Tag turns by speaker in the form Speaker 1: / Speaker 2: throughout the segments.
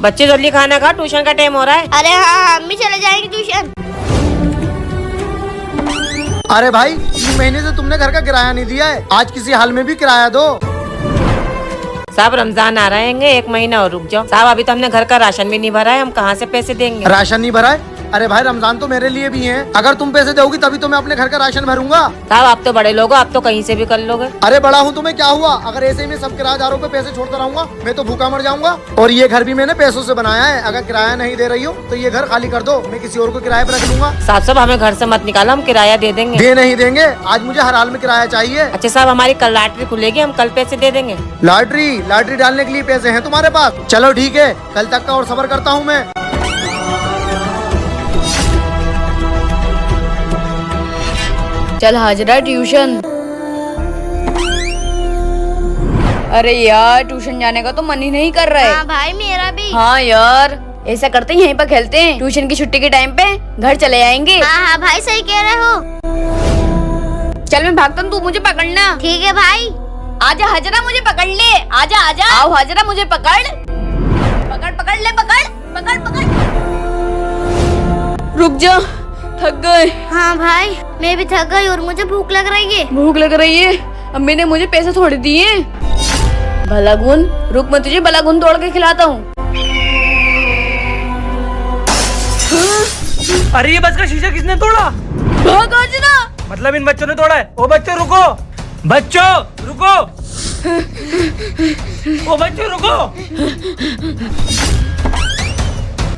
Speaker 1: बच्चे जल्दी खाना खा, ट्यूशन का टाइम हो रहा है।
Speaker 2: अरे हाँ, हम भी चले जाएंगे ट्यूशन।
Speaker 3: अरे भाई 3 महीने से तुमने घर का किराया नहीं दिया है, आज किसी हाल में भी किराया दो।
Speaker 1: साहब रमजान आ रहे हैं, 1 महीना और रुक जाओ। साहब अभी तो हमने घर का राशन भी नहीं भरा है, हम कहाँ से पैसे देंगे।
Speaker 3: राशन नहीं भरा है? अरे भाई रमजान तो मेरे लिए भी है, अगर तुम पैसे दोगी तभी तो मैं अपने घर का राशन भरूंगा।
Speaker 1: साहब आप तो बड़े लोग हो, आप तो कहीं से भी कर लोगे।
Speaker 3: अरे बड़ा हूँ तो मैं क्या हुआ, अगर ऐसे ही मैं सब किराएदारों पे पैसे छोड़ता रहूंगा मैं तो भूखा मर जाऊंगा। और ये घर भी मैंने पैसों से बनाया है, अगर किराया नहीं दे रही हो तो ये घर खाली कर दो, मैं किसी और को किराए पर रख लूंगा।
Speaker 1: साहब हमें घर से मत निकालो, हम किराया दे देंगे।
Speaker 3: दे नहीं देंगे, आज मुझे हर हाल में किराया चाहिए।
Speaker 1: अच्छा साहब हमारी कल लॉटरी खुलेगी, हम कल पैसे दे देंगे।
Speaker 3: लॉटरी डालने के लिए पैसे हैं तुम्हारे पास? चलो ठीक है, कल तक का और सब्र करता हूँ मैं।
Speaker 4: चल हाजरा ट्यूशन। अरे यार ट्यूशन जाने का तो मन ही नहीं कर रहा है।
Speaker 2: हाँ भाई मेरा भी।
Speaker 4: हाँ यार ऐसा करते हैं यहीं पर खेलते हैं, ट्यूशन की छुट्टी के टाइम पे घर चले आएंगे।
Speaker 2: हाँ हाँ भाई सही कह रहे हो।
Speaker 4: चल मैं भागता हूँ, तू मुझे पकड़ना।
Speaker 2: ठीक है भाई।
Speaker 4: आजा हाजरा मुझे पकड़ ले, आजा आजा। आओ हाजरा मुझे पकड़ पकड़ पकड़ ले, पकड़ पकड़ पकड़। रुक जा, थक गए।
Speaker 2: हाँ भाई मैं भी थक गई और मुझे भूख लग रही है।
Speaker 4: भूख लग रही है, अम्मी ने मुझे पैसे थोड़े दिए। भला गुन, रुक मैं तुझे भला गुन तोड़ के खिलाता हूँ।
Speaker 5: अरे ये बस का शीशा किसने तोड़ा?
Speaker 4: भाग हाजरा।
Speaker 5: मतलब इन बच्चों ने तोड़ा है? ओ बच्चों रुको, बच्चों रुको, ओ बच्चों रुको।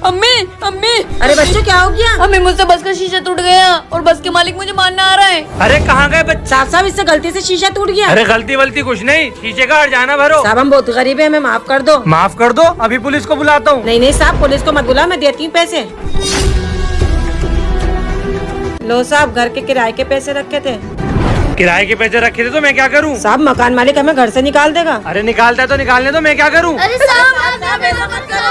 Speaker 4: अम्मी अम्मी।
Speaker 1: अरे बच्चों क्या हो गया?
Speaker 4: अम्मी मुझसे बस का शीशा टूट गया और बस के मालिक मुझे मारने आ रहा है।
Speaker 5: अरे कहाँ गए बच्चा?
Speaker 1: साहब इससे गलती से शीशा टूट गया।
Speaker 5: अरे गलती वलती कुछ नहीं, शीशे का हर्जाना भरो।
Speaker 1: साहब हम बहुत गरीब है, हमें माफ कर दो।
Speaker 5: माफ कर दो, अभी पुलिस को बुलाता हूँ।
Speaker 1: नहीं साहब पुलिस को मत बुला, मैं देती हूँ पैसे। लो साहब घर के किराए के पैसे रखे थे।
Speaker 5: किराए के पैसे रखे थे तो मैं क्या करूँ?
Speaker 1: साहब मकान मालिक हमें घर से निकाल देगा।
Speaker 5: अरे निकालता है तो निकालने दो, मैं क्या करूँ?
Speaker 2: अरे साहब ऐसा मत करो।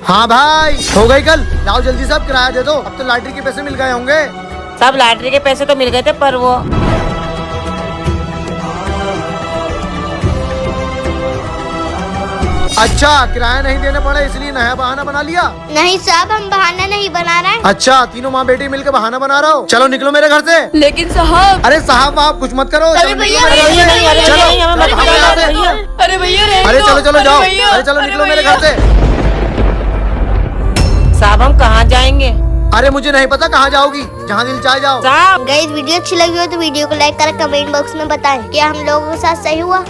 Speaker 3: हाँ भाई हो गई कल, लाओ जल्दी से अब किराया दे दो, अब तो लॉटरी के पैसे मिल गए होंगे।
Speaker 1: साहब लॉटरी के पैसे तो मिल गए थे पर वो
Speaker 3: अच्छा किराया नहीं देने पड़े इसलिए नया बहाना बना लिया?
Speaker 2: नहीं साहब हम बहाना नहीं बना रहे हैं।
Speaker 3: अच्छा तीनों माँ बेटी मिलकर बहाना बना रहा हो, चलो निकलो मेरे घर से।
Speaker 4: लेकिन साहब।
Speaker 3: अरे साहब आप कुछ मत करो,
Speaker 2: अरे
Speaker 3: चलो
Speaker 2: भैया,
Speaker 3: निकलो मेरे घर से।
Speaker 1: नहीं,
Speaker 3: चलो
Speaker 1: हमें मत भगाओ, भैया।
Speaker 4: अरे भैया
Speaker 3: अरे चलो चलो जाओ, अरे चलो निकलो मेरे घर से।
Speaker 1: साहब हम कहाँ जाएंगे?
Speaker 3: अरे मुझे नहीं पता कहाँ जाओगी, जहाँ दिल चाहे जाओ।
Speaker 1: साहब
Speaker 2: गाइस वीडियो अच्छी लगी हो तो वीडियो को लाइक करें, कमेंट बॉक्स में बताएं कि हम लोगों के साथ सही हुआ।